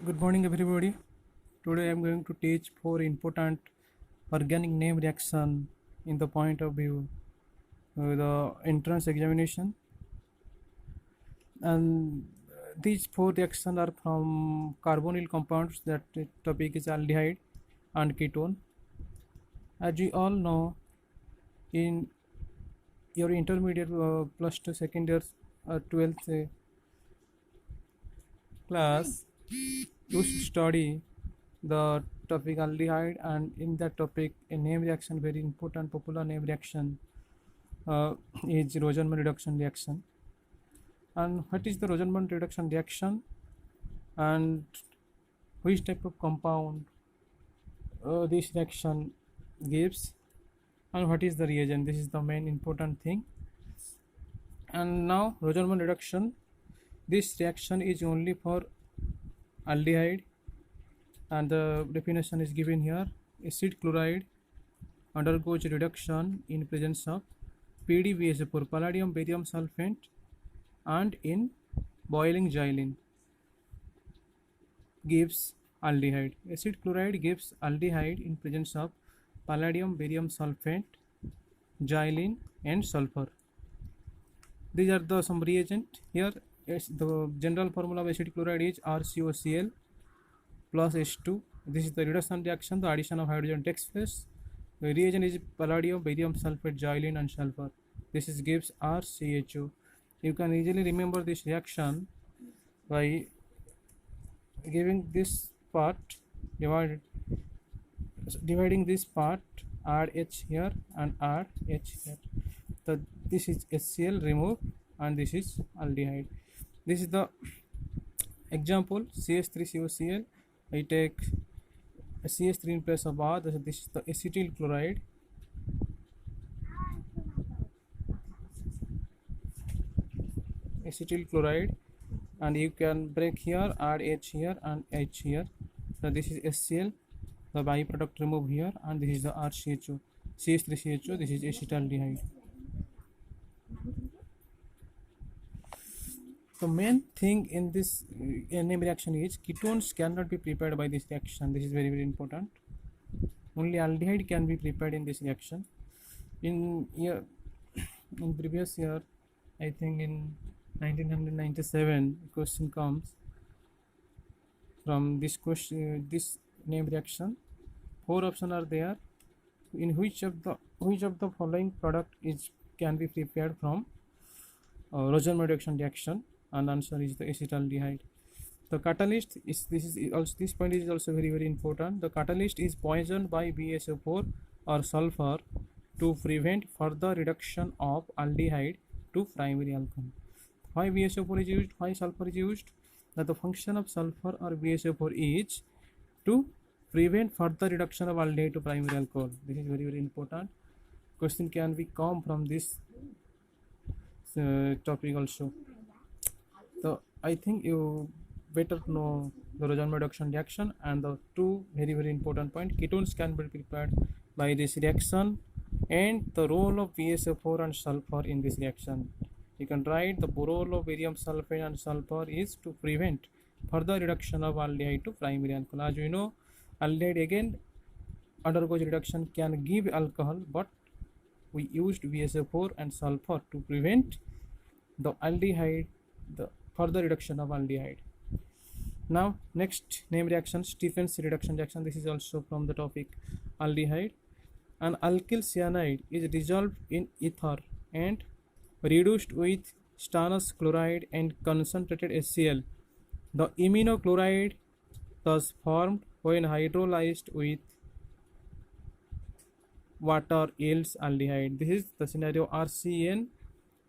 Good morning, everybody. Today I am going to teach four important organic name reaction in the point of view the entrance examination, and these four reactions are from carbonyl compounds. That topic is aldehyde and ketone. As you all know, in your intermediate plus two second year 12th class, you should study the topic aldehyde, and in that topic a name reaction, very important popular name reaction, uh, is Rosenman reduction reaction. And what is the Rosenman reduction reaction, and which type of compound this reaction gives, and what is the reagent? This is the main important thing. And now Rosenman reduction, this reaction is only for aldehyde, and the definition is given here. Acid chloride undergoes reduction in presence of PdBSO4, palladium barium sulfate, and in boiling xylene gives aldehyde. Acid chloride gives aldehyde in presence of palladium barium sulfate, xylene, and sulfur. These are the some reagent here. The general formula of acid chloride is RCOCl plus H2. This is the reduction reaction. The addition of hydrogen takes place. The reagent is palladium, barium sulfate, xylene, and sulfur. This is gives RCHO. You can easily remember this reaction by giving this part dividing this part, add H here and add H here. So this is HCl remove, and this is aldehyde. This is the example CH3COCl. I take CH3 in place of R. This is the acetyl chloride. Acetyl chloride, and you can break here, add H here and H here. So this is HCl, the byproduct remove here, and this is the RCHO, CH3CHO. This is acetaldehyde. The main thing in this NM reaction is ketones cannot be prepared by this reaction. This is very important. Only aldehyde can be prepared in this reaction. In previous year, I think in 1997, question comes from this question, this name reaction. Four options are there. In which of the following product can be prepared from Rosenman reduction? And answer is the acetaldehyde. The catalyst is this point is also very important. The catalyst is poisoned by BSO4 or sulfur to prevent further reduction of aldehyde to primary alcohol. Why BSO4 is used? Why sulfur is used? That the function of sulfur or BSO4 is to prevent further reduction of aldehyde to primary alcohol. This is very important. Question can be come from this topic also. So I think you better know the Rosenman reduction reaction, and the two very important point: ketones can be prepared by this reaction, and the role of BSO4 and sulfur in this reaction. You can write the role of barium sulfate and sulfur is to prevent further reduction of aldehyde to primary alcohol. As we know, aldehyde again undergoes reduction, can give alcohol, but we used BSO4 and sulfur to prevent the aldehyde, the further reduction of aldehyde. Now next name reaction, Stephens reduction reaction. This is also from the topic aldehyde. An alkyl cyanide is dissolved in ether and reduced with stannous chloride and concentrated HCl. The aminochloride thus formed when hydrolyzed with water yields aldehyde. This is the scenario RCN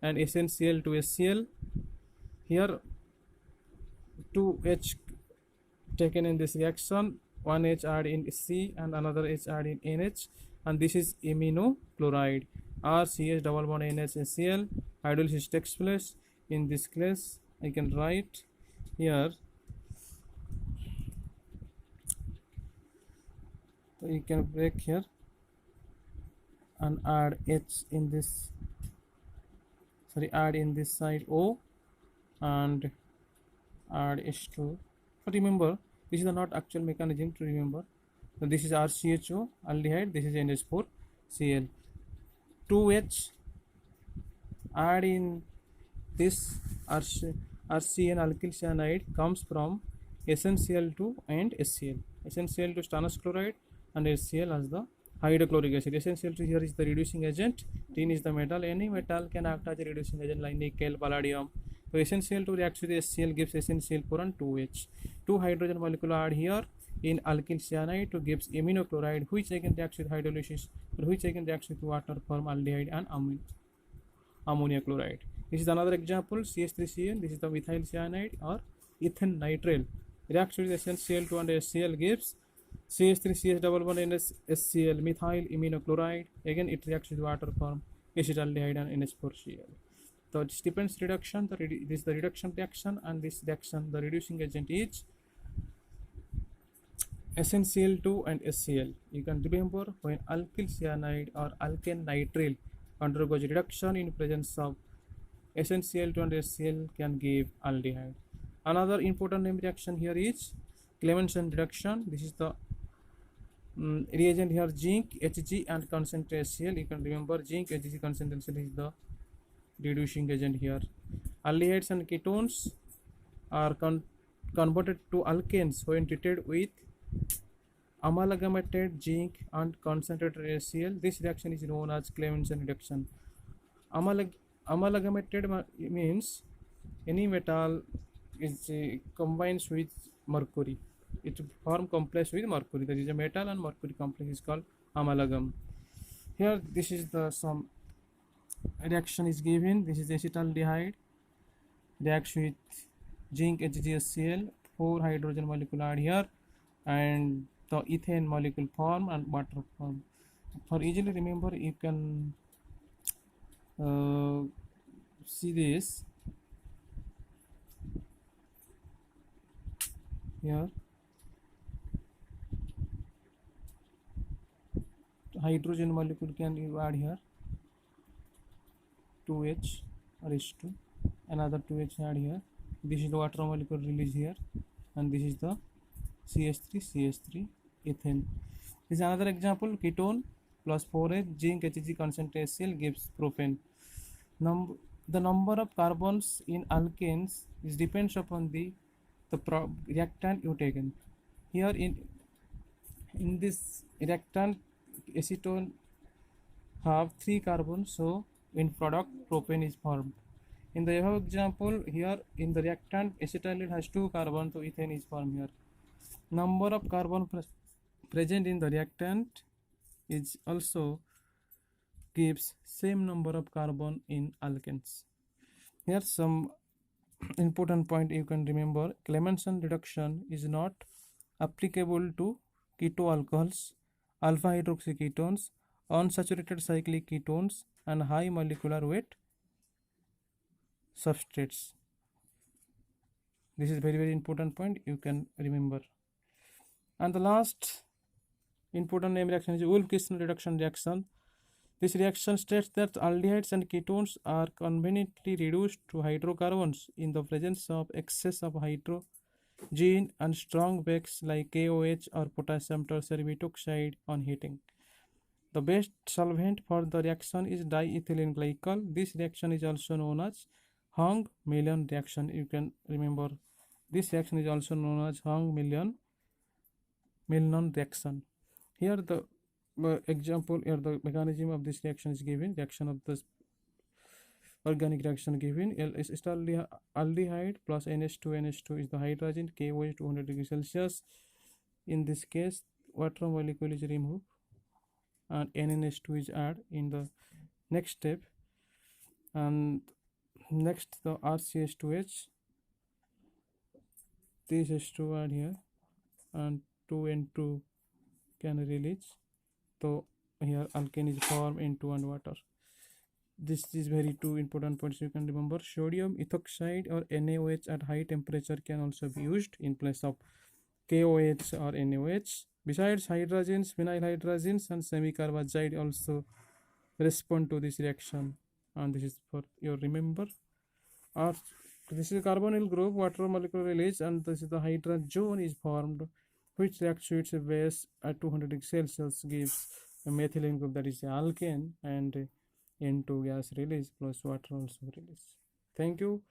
and SNCl to HCl. Here 2H taken in this reaction, one H add in C and another H add in NH, and this is aminochloride. RCH double bond NHCl. Hydrolysis takes place. In this case, I can write here. So you can break here and add H in this. Add in this side O and add H2. But remember, This is the not actual mechanism to remember. So this is RCHO aldehyde, this is NH4Cl. 2H add in this RCN alkyl cyanide comes from SnCl2 and SCl. SnCl2 stannous chloride and SCl as the hydrochloric acid. SnCl2 here is the reducing agent. Tin is the metal. Any metal can act as a reducing agent like nickel, palladium. So SnCl2 reacts with SCl, gives SnCl4 and 2H. Two hydrogen molecule are here in alkyl cyanide to gives aminochloride, which again reacts with hydrolysis, which again reacts with water form aldehyde and ammonia chloride. This is another example, CH3Cl. This is the methyl cyanide or ethane nitrile. Reacts with SnCl2 and SCl gives CH3CH double bond NSCl methyl aminochloride. Again it reacts with water form acetaldehyde and NH4Cl. So it depends reduction. This is the reduction reaction, and this reaction the reducing agent is SnCl2 and SCl. You can remember when alkyl cyanide or alkane nitrile undergoes reduction in presence of SnCl2 and SCl can give aldehyde. Another important name reaction here is Clemmensen reduction. This is the reagent here zinc Hg and concentrate HCl. You can remember zinc Hg concentration is the reducing agent here. Aldehydes and ketones are converted to alkanes when treated with amalgamated zinc and concentrated HCl. This reaction is known as Clemmensen reduction. Amalgamated means any metal is combines with mercury. It form complex with mercury. There is a metal and mercury complex is called amalgam. Here this is the some reaction is given. This is acetaldehyde reacts with zinc HgHCl. 4 hydrogen molecule are here and the ethane molecule form and water form. For easily remember, you can see this here. Hydrogen molecule can you add here 2H or H2, another 2H add here. This is the water molecule release here, and this is the CH3 ethane. This is another example, ketone plus 4H zinc Hg concentrate HCl gives propane. The number of carbons in alkanes is depends upon the reactant you taken. Here in this reactant acetone have 3 carbons, so in product propane is formed. In the above example, here in the reactant acetylene has 2 carbons, so ethane is formed here. Number of carbon present in the reactant is also gives same number of carbon in alkanes. Here some important point you can remember. Clemmensen reduction is not applicable to keto alcohols, alpha hydroxy ketones, unsaturated cyclic ketones and high molecular weight substrates. This is very important point you can remember. And the last important name reaction is Wolff-Kishner reduction reaction. This reaction states that aldehydes and ketones are conveniently reduced to hydrocarbons in the presence of excess of hydrogen and strong bases like KOH or potassium tertiary methoxide on heating. The best solvent for the reaction is diethylene glycol. This reaction is also known as Hong-Milne reaction. You can remember this reaction is also known as Hong-Milne reaction. Here the example here the mechanism of this reaction is given. Reaction of this organic reaction given. Aldehyde plus NH2 is the hydrogen. KOH 200 degrees Celsius. In this case, water molecule is removed and NNH2 is added in the next step. And next the RCH2H. This H2 add here and 2N2 can release. So here alkane is formed N2 and water. This is very 2 important points you can remember. Sodium ethoxide or NaOH at high temperature can also be used in place of KOH or NaOH. Besides hydrogens, vinyl hydrogens and semicarbazide also respond to this reaction, and this is for your remember. Or This is carbonyl group, water molecule release, and this is the hydrazone is formed, which reacts to its base at 200 degrees Celsius, gives a methylene group, that is alkane, and N2 gas release plus water also release. Thank you.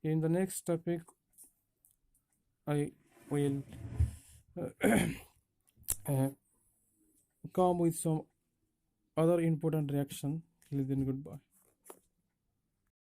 In the next topic, I will uh, come with some other important reaction. Till then, goodbye.